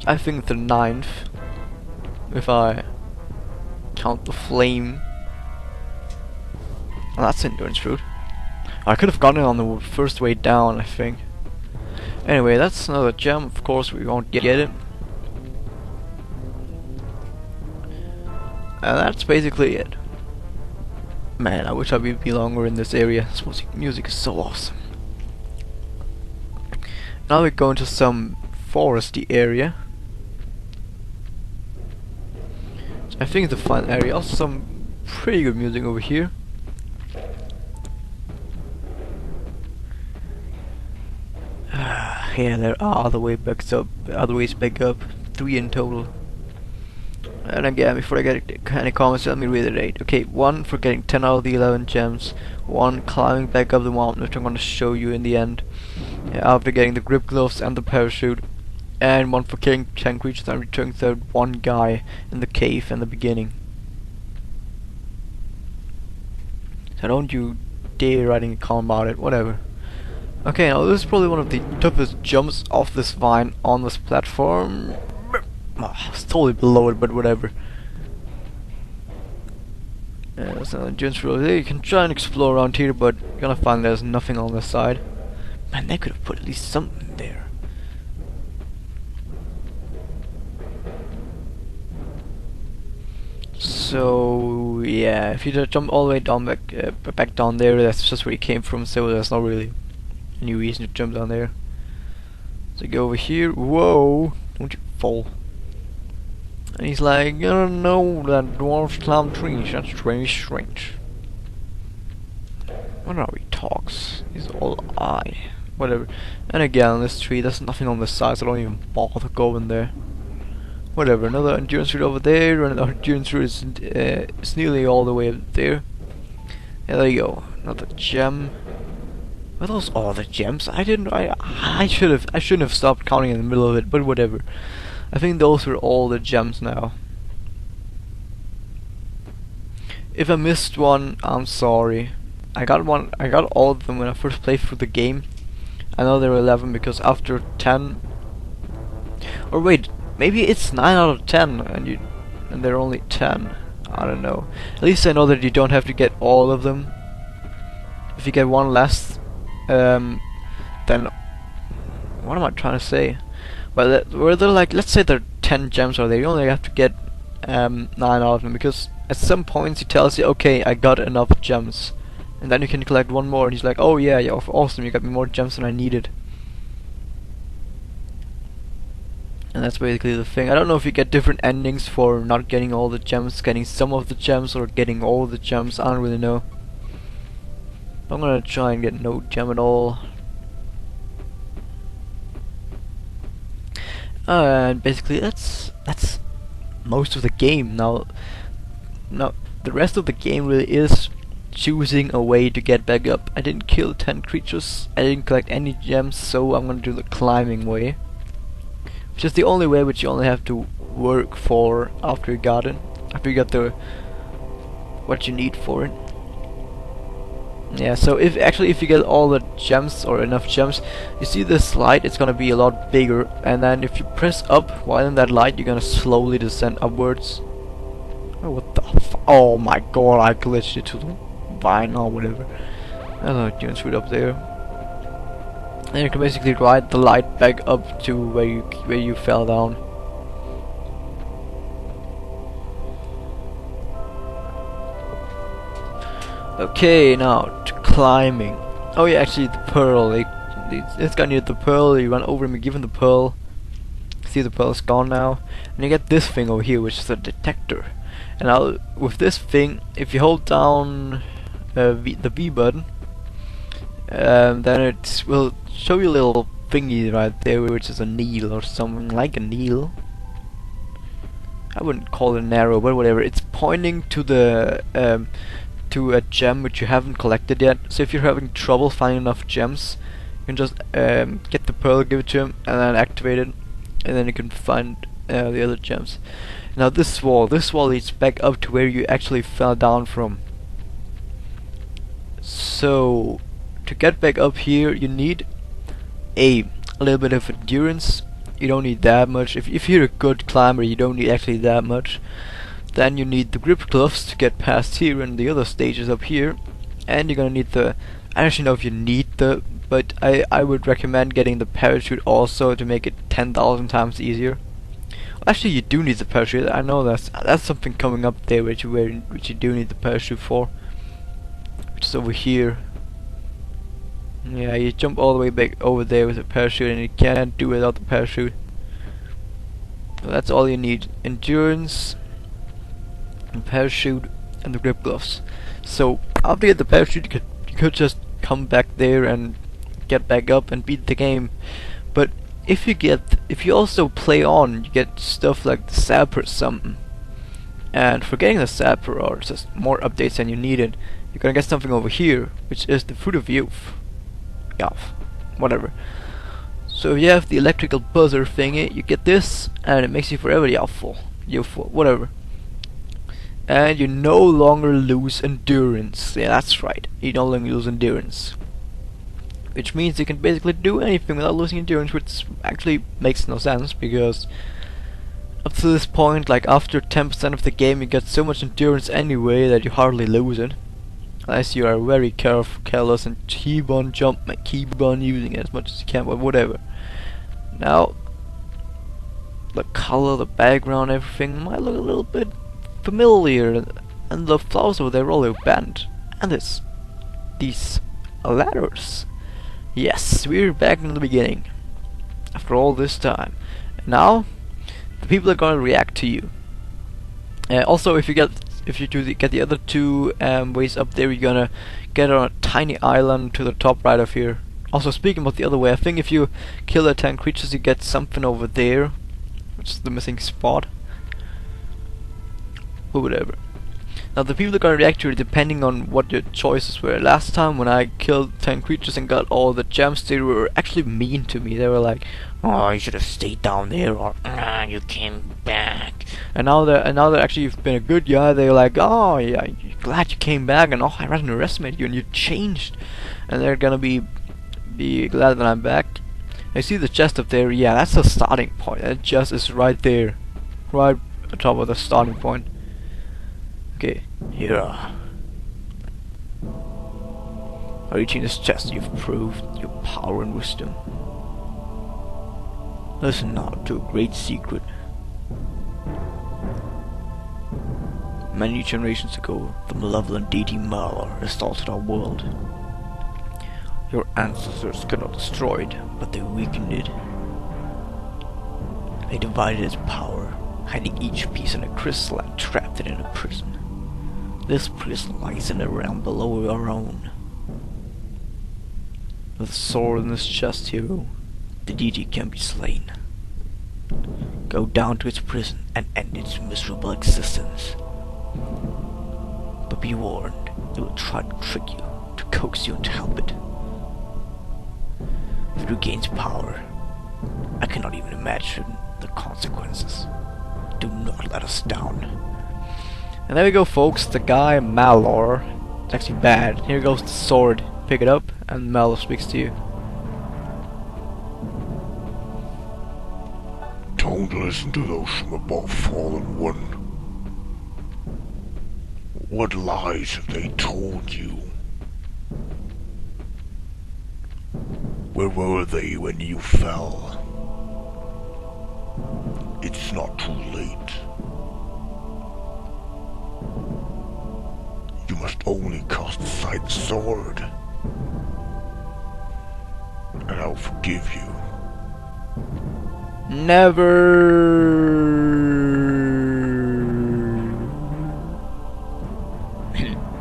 I think the ninth, if I count the flame. Oh, that's endurance fruit. I could have gotten it on the first way down, I think. Anyway, that's another gem. Of course, we won't get it. And that's basically it. Man, I wish I would be longer in this area. This music is so awesome. Now we go into some foresty area. I think it's a fun area. Also some pretty good music over here. Yeah, there are other ways back up. 3 in total. And again, before I get any comments, let me reiterate. Okay, 1 for getting 10 out of the 11 gems. 1 climbing back up the mountain, which I'm going to show you in the end. After getting the grip gloves and the parachute. And 1 for killing 10 creatures and returning the 1 guy in the cave in the beginning. So don't you dare writing a comment about it, whatever. Okay, now this is probably one of the toughest jumps off this vine on this platform. It's totally below it, but whatever. There's another entrance over there. You can try and explore around here, but you're gonna find there's nothing on this side. Man, they could have put at least something there. So yeah, if you just jump all the way down back down there, that's just where you came from. So there's not really any reason to jump down there. So go over here. Whoa! Don't you fall. And he's like, I don't know, that dwarf climb trees. That's very strange. What are he talks? He's all eye. Whatever. And again, this tree, there's nothing on this side, so don't even bother going there. Whatever. Another endurance route over there, and another endurance route is it's nearly all the way up there. Yeah, there you go. Another gem. Are those all the gems? I shouldn't have stopped counting in the middle of it, but whatever. I think those were all the gems now. If I missed one, I'm sorry. I got all of them when I first played through the game. I know there were 11 because after 10, or wait, maybe it's 9 out of 10 and they're only 10. I don't know. At least I know that you don't have to get all of them. If you get one less, then what am I trying to say? Well, were there like, let's say there are 10 gems are there, you only have to get 9 out of them, because at some points he tells you, okay, I got enough gems, and then you can collect one more, and he's like, oh yeah, awesome, you got me more gems than I needed. And that's basically the thing. I don't know if you get different endings for not getting all the gems, getting some of the gems, or getting all the gems. I don't really know. I'm gonna try and get no gem at all. And basically that's most of the game. Now the rest of the game really is choosing a way to get back up. I didn't kill 10 creatures, I didn't collect any gems, so I'm gonna do the climbing way, which is the only way which you only have to work for after you got it, after you got the what you need for it. Yeah, so if you get all the gems or enough gems, you see this light, it's gonna be a lot bigger, and then if you press up while in that light, you're gonna slowly descend upwards. Oh, what the oh my god, I glitched it to the vine or whatever. There's a dunes food up there. And you can basically ride the light back up to where you fell down. Okay, now to climbing. Oh yeah, actually the pearl. This guy needed the pearl. You run over him, you give him the pearl. See, the pearl's gone now, and you get this thing over here, which is a detector. And now with this thing, if you hold down the V button, then it will show you a little thingy right there, which is a needle or something like a needle. I wouldn't call it an arrow, but whatever. It's pointing to the to a gem which you haven't collected yet. So if you're having trouble finding enough gems, you can just get the pearl, give it to him, and then activate it, and then you can find the other gems. Now this wall leads back up to where you actually fell down from. So to get back up here, you need a little bit of endurance, You don't need that much. If you're a good climber, you don't need actually that much. Then you need the grip gloves to get past here and the other stages up here. And you're gonna need the... I don't actually know if you need the... But I would recommend getting the parachute also to make it 10,000 times easier. Actually, you do need the parachute. I know that's something coming up there which you do need the parachute for. Which is over here. Yeah, you jump all the way back over there with a parachute, and you can't do it without the parachute. So that's all you need: endurance, and parachute, and the grip gloves. So after you get the parachute, you could just come back there and get back up and beat the game. But if you also play on, you get stuff like the sap or something. And for getting the sap or just more updates than you needed, you're gonna get something over here, which is the fruit of youth. Yeah, whatever. So if you have the electrical buzzer thingy, you get this, and it makes you forever youthful, whatever. And you no longer lose endurance. Yeah, that's right. You no longer lose endurance. Which means you can basically do anything without losing endurance, which actually makes no sense, because up to this point, like after 10% of the game, you get so much endurance anyway that you hardly lose it. Unless you are very careless and keep on jumping, keep on using it as much as you can, but whatever. Now, the color, the background, everything might look a little bit familiar, and the flowers over there are all bent. And these ladders. Yes, we're back in the beginning. After all this time. Now, the people are gonna react to you. Also, if you get the other two ways up there, you're gonna get on a tiny island to the top right of here. Also, speaking about the other way, I think if you kill the 10 creatures, you get something over there, which is the missing spot. But whatever. Now, the people are gonna react to it depending on what your choices were. Last time, when I killed 10 creatures and got all the gems, they were actually mean to me. They were like, "Oh, you should have stayed down there," or "You came back." And now that actually you've been a good guy, they're like, "Oh, yeah, glad you came back," and "Oh, I underestimated you, and you changed." And they're gonna be glad that I'm back. I see the chest up there. Yeah, that's the starting point. That chest is right there, right on top of the starting point. Okay, here. By reaching this chest, you've proved your power and wisdom. Listen now to a great secret. Many generations ago, the malevolent deity Malor assaulted our world. Your ancestors could not destroy it, but they weakened it. They divided its power, hiding each piece in a crystal and trapped it in a prison. This prison lies in a realm below our own. With a sword in this chest, hero, the deity can be slain. Go down to its prison and end its miserable existence. But be warned, it will try to trick you, to coax you into help it. If it regains power, I cannot even imagine the consequences. Do not let us down. And there we go, folks, the guy Malor. It's actually bad. Here goes the sword. Pick it up, and Malor speaks to you. Don't listen to those from above, Fallen One. What lies have they told you? Where were they when you fell? It's not too late. You must only cast aside the sword, and I'll forgive you. Never.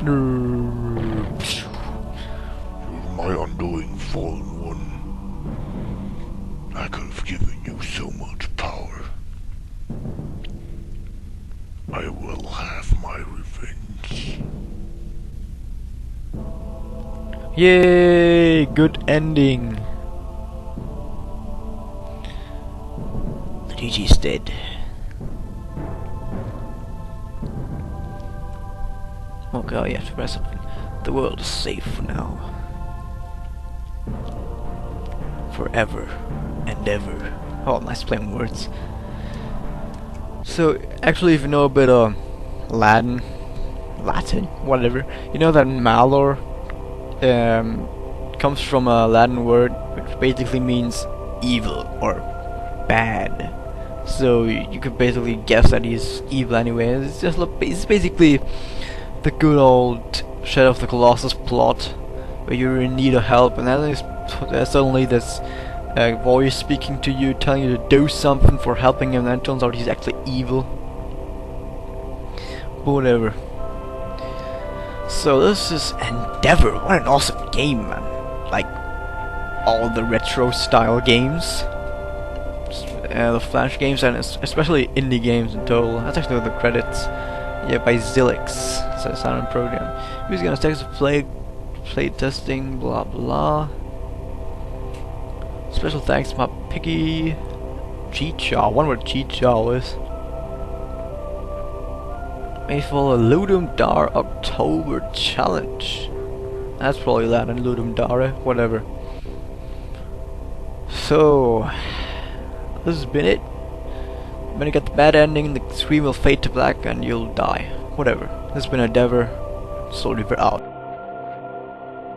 You're my undoing, Fallen One. I could have given you so much power. I will have my revenge. Yay! Good ending. The DG's dead. Okay, oh, you have to press something. The world is safe for now. Forever and ever. Oh, nice playing words. So, actually, if you know a bit of Latin, whatever, you know that Malor comes from a Latin word which basically means evil or bad. So you could basically guess that he's evil anyway. It's basically the good old Shadow of the Colossus plot, where you're in need of help, and then there's suddenly this voice speaking to you, telling you to do something for helping him, and then it turns out he's actually evil. But whatever. So this is Endeavor. What an awesome game, man! Like all the retro style games, the Flash games, and especially indie games in total. That's actually the credits. Yeah, by Zilix, so sound and program. Who's gonna text play testing, blah blah. Special thanks to my piggy Chicha. I wonder what Chicha is. May follow Ludum Dare October Challenge. That's probably Latin, Ludum Dare, whatever. So this has been it. When you get the bad ending, the screen will fade to black and you'll die. Whatever. This has been Endeavor. Soul Reaper out.